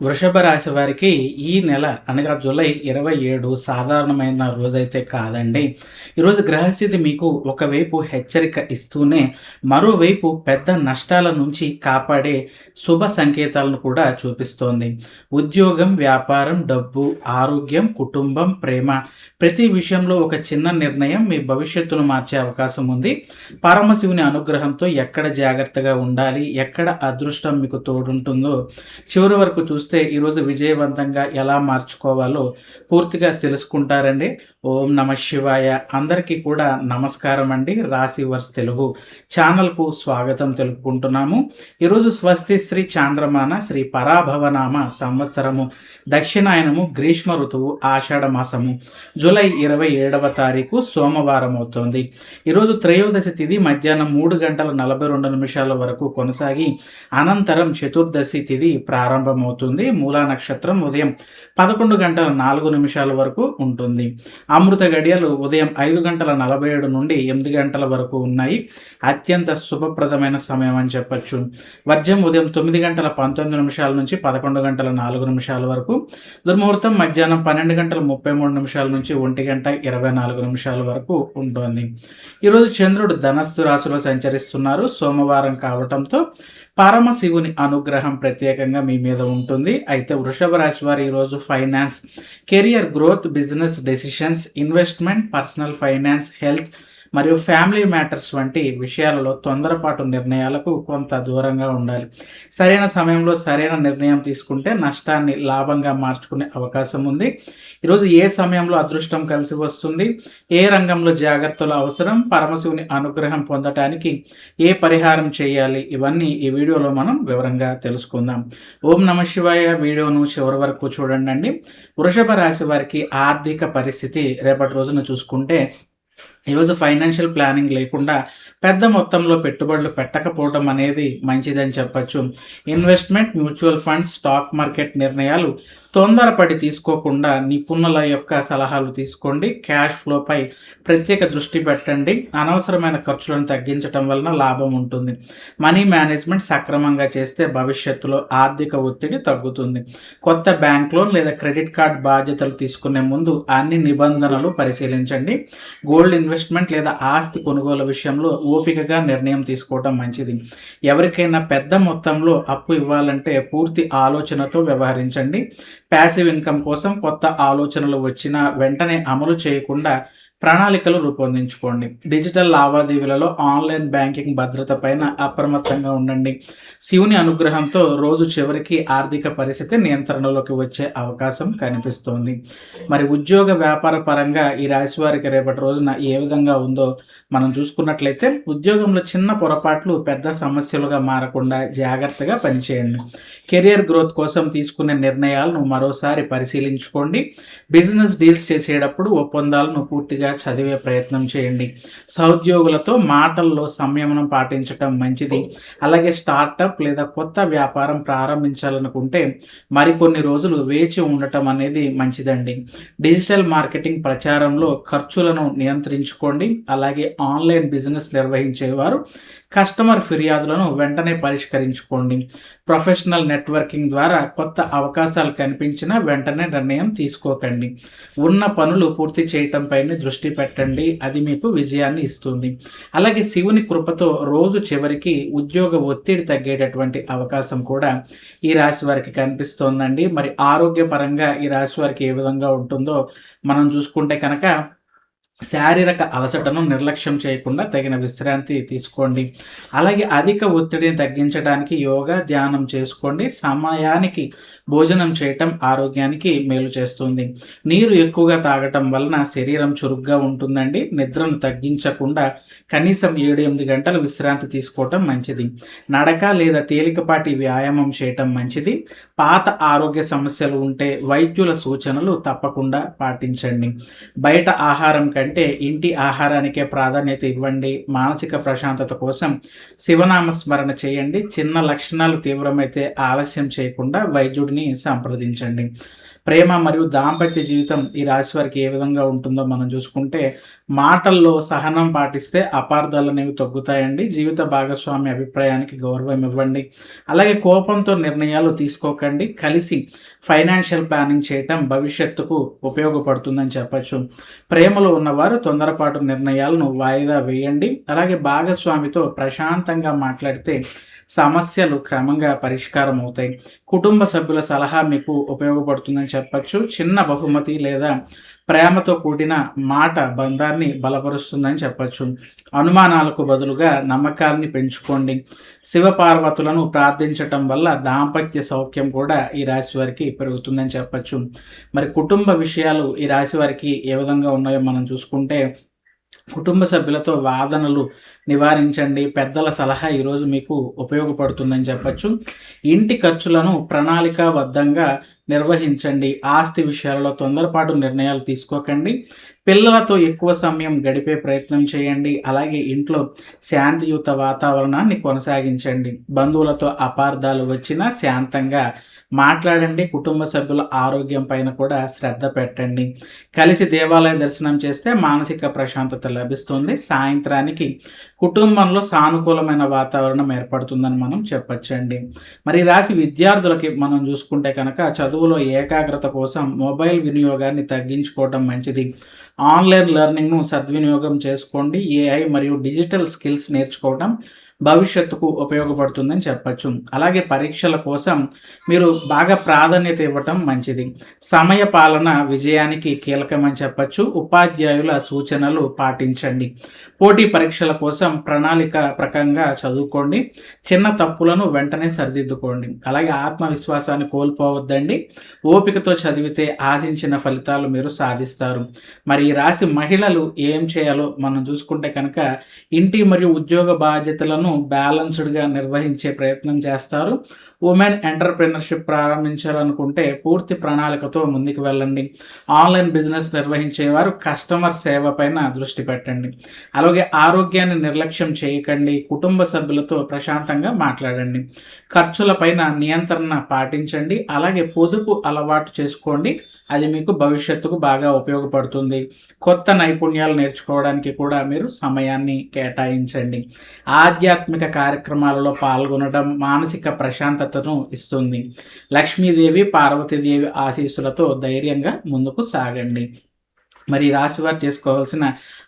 వృషభ రాశి వారికి ఈ నెల అనగా జూలై 27 సాధారణమైన రోజైతే కాదండి. ఈరోజు గ్రహస్థితి మీకు ఒకవైపు హెచ్చరిక ఇస్తూనే మరోవైపు పెద్ద నష్టాల నుంచి కాపాడే శుభ సంకేతాలను కూడా చూపిస్తోంది. ఉద్యోగం, వ్యాపారం, డబ్బు, ఆరోగ్యం, కుటుంబం, ప్రేమ ప్రతి విషయంలో ఒక చిన్న నిర్ణయం మీ భవిష్యత్తును మార్చే అవకాశం ఉంది. పరమశివుని అనుగ్రహంతో ఎక్కడ జాగ్రత్తగా ఉండాలి, ఎక్కడ అదృష్టం మీకు తోడుంటుందో చివరి వరకు చూస్తే ఈరోజు విజయవంతంగా ఎలా మార్చుకోవాలో పూర్తిగా తెలుసుకుంటారండి. ఓం నమ శివాయ. అందరికీ కూడా నమస్కారం అండి. రాశి వర్స్ తెలుగు ఛానల్కు స్వాగతం తెలుపుకుంటున్నాము. ఈరోజు స్వస్తి శ్రీ చాంద్రమాన శ్రీ పరాభవనామ సంవత్సరము దక్షిణాయనము గ్రీష్మ ఋతువు ఆషాఢ మాసము జూలై 27వ తారీఖు సోమవారం అవుతోంది. ఈరోజు త్రయోదశి తిథి మధ్యాహ్నం 3:42 వరకు కొనసాగి అనంతరం చతుర్దశి తిథి ప్రారంభమవుతుంది. మూలా నక్షత్రం ఉదయం 11:04 వరకు ఉంటుంది. అమృత గడియలు ఉదయం 5:47 నుండి 8 వరకు ఉన్నాయి. అత్యంత శుభప్రదమైన సమయం అని చెప్పచ్చు. వర్జం ఉదయం 9:19 నుంచి 11:04 వరకు. దుర్ముహూర్తం మధ్యాహ్నం 12:33 నుంచి 1:24 వరకు ఉంటుంది. ఈరోజు చంద్రుడు ధనస్సు రాశిలో సంచరిస్తున్నారు. సోమవారం కావటంతో పరమశివుని అనుగ్రహం ప్రత్యేకంగా మీ మీద ఉంటుంది. అయితే వృషభ రాశి వారు ఈరోజు finance, career growth, business decisions, investment, personal finance, health మరియు ఫ్యామిలీ మ్యాటర్స్ వంటి విషయాలలో తొందరపాటు నిర్ణయాలకు కొంత దూరంగా ఉండాలి. సరైన సమయంలో సరైన నిర్ణయం తీసుకుంటే నష్టాన్ని లాభంగా మార్చుకునే అవకాశం ఉంది. ఈరోజు ఏ సమయంలో అదృష్టం కలిసి వస్తుంది, ఏ రంగంలో జాగ్రత్తలు అవసరం, పరమశివుని అనుగ్రహం పొందటానికి ఏ పరిహారం చేయాలి, ఇవన్నీ ఈ వీడియోలో మనం వివరంగా తెలుసుకుందాం. ఓం నమ శివాయ. వీడియోను చివరి వరకు చూడండి. వృషభ రాశి వారికి ఆర్థిక పరిస్థితి రేపటి రోజున చూసుకుంటే ఈరోజు ఫైనాన్షియల్ ప్లానింగ్ లేకుండా పెద్ద మొత్తంలో పెట్టుబడులు పెట్టకపోవడం అనేది మంచిదని చెప్పచ్చు. Investment, mutual funds, stock market నిర్ణయాలు తొందరపడి తీసుకోకుండా నిపుణుల యొక్క సలహాలు తీసుకోండి. క్యాష్ ఫ్లోపై ప్రత్యేక దృష్టి పెట్టండి. అనవసరమైన ఖర్చులను తగ్గించడం వలన లాభం ఉంటుంది. మనీ మేనేజ్మెంట్ సక్రమంగా చేస్తే భవిష్యత్తులో ఆర్థిక ఒత్తిడి తగ్గుతుంది. కొత్త బ్యాంక్ లోన్ లేదా క్రెడిట్ కార్డ్ బాధ్యతలు తీసుకునే ముందు అన్ని నిబంధనలు పరిశీలించండి. గోల్డ్ ఇన్వెస్ట్మెంట్ లేదా ఆస్తి కొనుగోలు విషయంలో ఓపికగా నిర్ణయం తీసుకోవడం మంచిది. ఎవరికైనా పెద్ద మొత్తంలో అప్పు ఇవ్వాలంటే పూర్తి ఆలోచనతో వ్యవహరించండి. ప్యాసివ్ ఇన్కమ్ కోసం కొత్త ఆలోచనలు వచ్చినా వెంటనే అమలు చేయకుండా ప్రణాళికలు రూపొందించుకోండి. డిజిటల్ లావాదేవీలలో ఆన్లైన్ బ్యాంకింగ్ భద్రత పైన అప్రమత్తంగా ఉండండి. శివుని అనుగ్రహంతో రోజు చివరికి ఆర్థిక పరిస్థితి నియంత్రణలోకి వచ్చే అవకాశం కనిపిస్తోంది. మరి ఉద్యోగ వ్యాపార పరంగా ఈ రాశి వారికి రేపటి రోజున ఏ విధంగా ఉందో మనం చూసుకున్నట్లయితే ఉద్యోగంలో చిన్న పొరపాట్లు పెద్ద సమస్యలుగా మారకుండా జాగ్రత్తగా పనిచేయండి. కెరియర్ గ్రోత్ కోసం తీసుకునే నిర్ణయాలను మరోసారి పరిశీలించుకోండి. బిజినెస్ డీల్స్ చేసేటప్పుడు ఒప్పందాలను పూర్తిగా చదివే ప్రయత్నం చేయండి. సహోద్యోగులతో మాటల్లో సంయమనం పాటించడం మంచిది. అలాగే స్టార్టప్ లేదా కొత్త వ్యాపారం ప్రారంభించాలనుకుంటే మరికొన్ని రోజులు వేచి ఉండటం అనేది మంచిదండి. డిజిటల్ మార్కెటింగ్ ప్రచారంలో ఖర్చులను నియంత్రించుకోండి. అలాగే ఆన్లైన్ బిజినెస్ నిర్వహించేవారు కస్టమర్ ఫిర్యాదులను వెంటనే పరిష్కరించుకోండి. ప్రొఫెషనల్ నెట్వర్కింగ్ ద్వారా కొత్త అవకాశాలు కనిపించినా వెంటనే నిర్ణయం తీసుకోకండి. ఉన్న పనులు పూర్తి చేయటంపైనే దృష్టి పెట్టండి. అది మీకు విజయాన్ని ఇస్తుంది. అలాగే శివుని కృపతో రోజు చివరికి ఉద్యోగ ఒత్తిడి తగ్గేటటువంటి అవకాశం కూడా ఈ రాశి వారికి కనిపిస్తోందండి. మరి ఆరోగ్యపరంగా ఈ రాశి వారికి ఏ విధంగా ఉంటుందో మనం చూసుకుంటే కనుక శారీరక అలసటను నిర్లక్ష్యం చేయకుండా తగిన విశ్రాంతి తీసుకోండి. అలాగే అధిక ఒత్తిడిని తగ్గించడానికి యోగా, ధ్యానం చేసుకోండి. సమయానికి భోజనం చేయటం ఆరోగ్యానికి మేలు చేస్తుంది. నీరు ఎక్కువగా తాగటం వలన శరీరం చురుగ్గా ఉంటుందండి. నిద్రను తగ్గించకుండా కనీసం 7-8 గంటల విశ్రాంతి తీసుకోవటం మంచిది. నడక లేదా తేలికపాటి వ్యాయామం చేయటం మంచిది. పాత ఆరోగ్య సమస్యలు ఉంటే వైద్యుల సూచనలు తప్పకుండా పాటించండి. బయట ఆహారం కంటే ఇంటి ఆహారానికే ప్రాధాన్యత ఇవ్వండి. మానసిక ప్రశాంతత కోసం శివనామ స్మరణ చేయండి. చిన్న లక్షణాలు తీవ్రమైతే ఆలస్యం చేయకుండా వైద్యుడిని సంప్రదించండి. ప్రేమ మరియు దాంపత్య జీవితం ఈ రాశి వారికి ఏ విధంగా ఉంటుందో మనం చూసుకుంటే, మాటల్లో సహనం పాటిస్తే అపార్థాలు అనేవి తగ్గుతాయండి. జీవిత భాగస్వామి అభిప్రాయానికి గౌరవం ఇవ్వండి. అలాగే కోపంతో నిర్ణయాలు తీసుకోకండి. కలిసి ఫైనాన్షియల్ ప్లానింగ్ చేయటం భవిష్యత్తుకు ఉపయోగపడుతుందని చెప్పచ్చు. ప్రేమలో ఉన్నవారు తొందరపాటు నిర్ణయాలను వాయిదా వేయండి. అలాగే భాగస్వామితో ప్రశాంతంగా మాట్లాడితే సమస్యలు క్రమంగా పరిష్కారం అవుతాయి. కుటుంబ సభ్యుల సలహా మీకు ఉపయోగపడుతుందని చెప్పచ్చు. చిన్న బహుమతి లేదా ప్రేమతో కూడిన మాట బంధాన్ని బలపరుస్తుందని చెప్పచ్చు. అనుమానాలకు బదులుగా నమ్మకాన్ని పెంచుకోండి. శివపార్వతులను ప్రార్థించటం వల్ల దాంపత్య సౌఖ్యం కూడా ఈ రాశి వారికి పెరుగుతుందని చెప్పచ్చు. మరి కుటుంబ విషయాలు ఈ రాశి వారికి ఏ విధంగా ఉన్నాయో మనం చూసుకుంటే, కుటుంబ సభ్యులతో వాదనలు నివారించండి. పెద్దల సలహా ఈరోజు మీకు ఉపయోగపడుతుందని చెప్పచ్చు. ఇంటి ఖర్చులను ప్రణాళికాబద్ధంగా నిర్వహించండి. ఆస్తి విషయాలలో తొందరపాటు నిర్ణయాలు తీసుకోకండి. పిల్లలతో ఎక్కువ సమయం గడిపే ప్రయత్నం చేయండి. అలాగే ఇంట్లో శాంతియుత వాతావరణాన్ని కొనసాగించండి. బంధువులతో అపార్థాలు వచ్చినా శాంతంగా మాట్లాడండి. కుటుంబ సభ్యుల ఆరోగ్యం పైన కూడా శ్రద్ధ పెట్టండి. కలిసి దేవాలయ దర్శనం చేస్తే మానసిక ప్రశాంతత లభిస్తుంది. సాయంత్రానికి కుటుంబంలో సానుకూలమైన వాతావరణం ఏర్పడుతుందని మనం చెప్పచ్చండి. మరి రాశి విద్యార్థులకి మనం చూసుకుంటే కనుక, చదువులో ఏకాగ్రత కోసం మొబైల్ వినియోగాన్ని తగ్గించుకోవడం మంచిది. ఆన్లైన్ లెర్నింగ్ను సద్వినియోగం చేసుకోండి. ఏఐ మరియు డిజిటల్ స్కిల్స్ నేర్చుకోవడం భవిష్యత్తుకు ఉపయోగపడుతుందని చెప్పచ్చు. అలాగే పరీక్షల కోసం మీరు బాగా ప్రాధాన్యత ఇవ్వటం మంచిది. సమయ పాలన విజయానికి కీలకమని చెప్పచ్చు. ఉపాధ్యాయుల సూచనలు పాటించండి. పోటీ పరీక్షల కోసం ప్రణాళిక ప్రకంగా చదువుకోండి. చిన్న తప్పులను వెంటనే సరిదిద్దుకోండి. అలాగే ఆత్మవిశ్వాసాన్ని కోల్పోవద్దండి. ఓపికతో చదివితే ఆశించిన ఫలితాలు మీరు సాధిస్తారు. మరి ఈ రాశి మహిళలు ఏం చేయాలో మనం చూసుకుంటే కనుక, ఇంటి మరియు ఉద్యోగ బాధ్యతలను బ్యాలెన్స్డ్గా నిర్వహించే ప్రయత్నం చేస్తారు. ఉమెన్ ఎంటర్‌ప్రెన్యూర్‌షిప్ ప్రారంభించాలనుకుంటే పూర్తి ప్రణాళికతో ముందుకు వెళ్ళండి. ఆన్లైన్ బిజినెస్ నిర్వహించేవారు కస్టమర్ సేవ పైన దృష్టి పెట్టండి. అలాగే ఆరోగ్యాన్ని నిర్లక్ష్యం చేయకండి. కుటుంబ సభ్యులతో ప్రశాంతంగా మాట్లాడండి. ఖర్చులపైన నియంత్రణ పాటించండి. అలాగే పొదుపు అలవాటు చేసుకోండి. అది మీకు భవిష్యత్తుకు బాగా ఉపయోగపడుతుంది. కొత్త నైపుణ్యాలు నేర్చుకోవడానికి కూడా మీరు సమయాన్ని కేటాయించండి. ఆధ్యాత్మిక కార్యక్రమాలలో పాల్గొనడం మానసిక ప్రశాంతతను ఇస్తుంది. లక్ష్మీదేవి, పార్వతీదేవి ఆశీస్సులతో ధైర్యంగా ముందుకు సాగండి. మరి రాశివారు చేసుకోవాల్సిన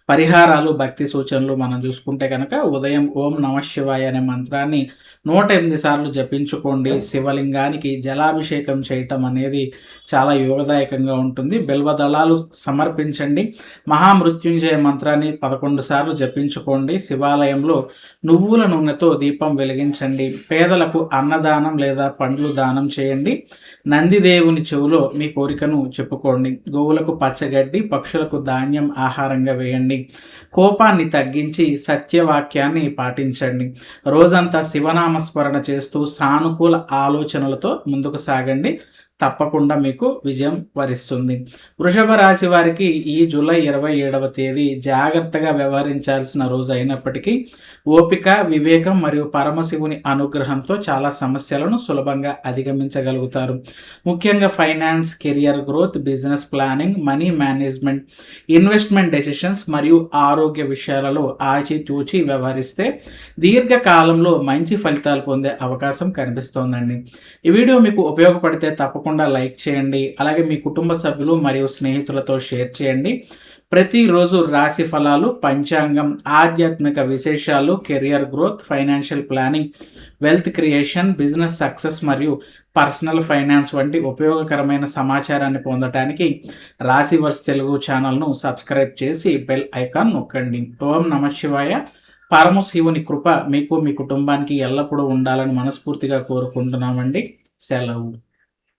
పరిహారాలు, భక్తి సూచనలు మనం చూసుకుంటే కనుక, ఉదయం ఓం నమ శివాయ అనే మంత్రాన్ని 108 సార్లు జపించుకోండి. శివలింగానికి జలాభిషేకం చేయటం అనేది చాలా యోగదాయకంగా ఉంటుంది. బిల్వదళాలు సమర్పించండి. మహామృత్యుంజయ మంత్రాన్ని 11 సార్లు జపించుకోండి. శివాలయంలో నువ్వుల నూనెతో దీపం వెలిగించండి. పేదలకు అన్నదానం లేదా పండ్లు దానం చేయండి. నందిదేవుని చెవులో మీ కోరికను చెప్పుకోండి. గోవులకు పచ్చగడ్డి, పక్షులకు ధాన్యం ఆహారంగా వేయండి. కోపాన్ని తగ్గించి సత్యవాక్యాన్ని పాటించండి. రోజంతా శివనామస్మరణ చేస్తూ సానుకూల ఆలోచనలతో ముందుకు సాగండి. తప్పకుండా మీకు విజయం వరిస్తుంది. వృషభ రాశి వారికి ఈ జూలై 27వ తేదీ జాగ్రత్తగా వ్యవహరించాల్సిన రోజు అయినప్పటికీ, ఓపిక, వివేకం మరియు పరమశివుని అనుగ్రహంతో చాలా సమస్యలను సులభంగా అధిగమించగలుగుతారు. ముఖ్యంగా finance, career growth, business planning, money management, investment decisions మరియు ఆరోగ్య విషయాలలో ఆచితూచి వ్యవహరిస్తే దీర్ఘకాలంలో మంచి ఫలితాలు పొందే అవకాశం కనిపిస్తోందండి. ఈ వీడియో మీకు ఉపయోగపడితే తప్పకుండా లైక్ చేయండి. అలాగే మీ కుటుంబ సభ్యులు మరియు స్నేహితులతో షేర్ చేయండి. ప్రతిరోజు రాశి ఫలాలు, పంచాంగం, ఆధ్యాత్మిక విశేషాలు, career growth, financial planning, wealth creation, business success మరియు పర్సనల్ ఫైనాన్స్ వంటి ఉపయోగకరమైన సమాచారాన్ని పొందడానికి రాశివర్స్ తెలుగు ఛానల్ను సబ్స్క్రైబ్ చేసి బెల్ ఐకాన్ నొక్కండి. ఓం నమ శివాయ. పరమశివుని కృప మీకు, మీ కుటుంబానికి ఎల్లప్పుడూ ఉండాలని మనస్ఫూర్తిగా కోరుకుంటున్నామండి. సెలవు.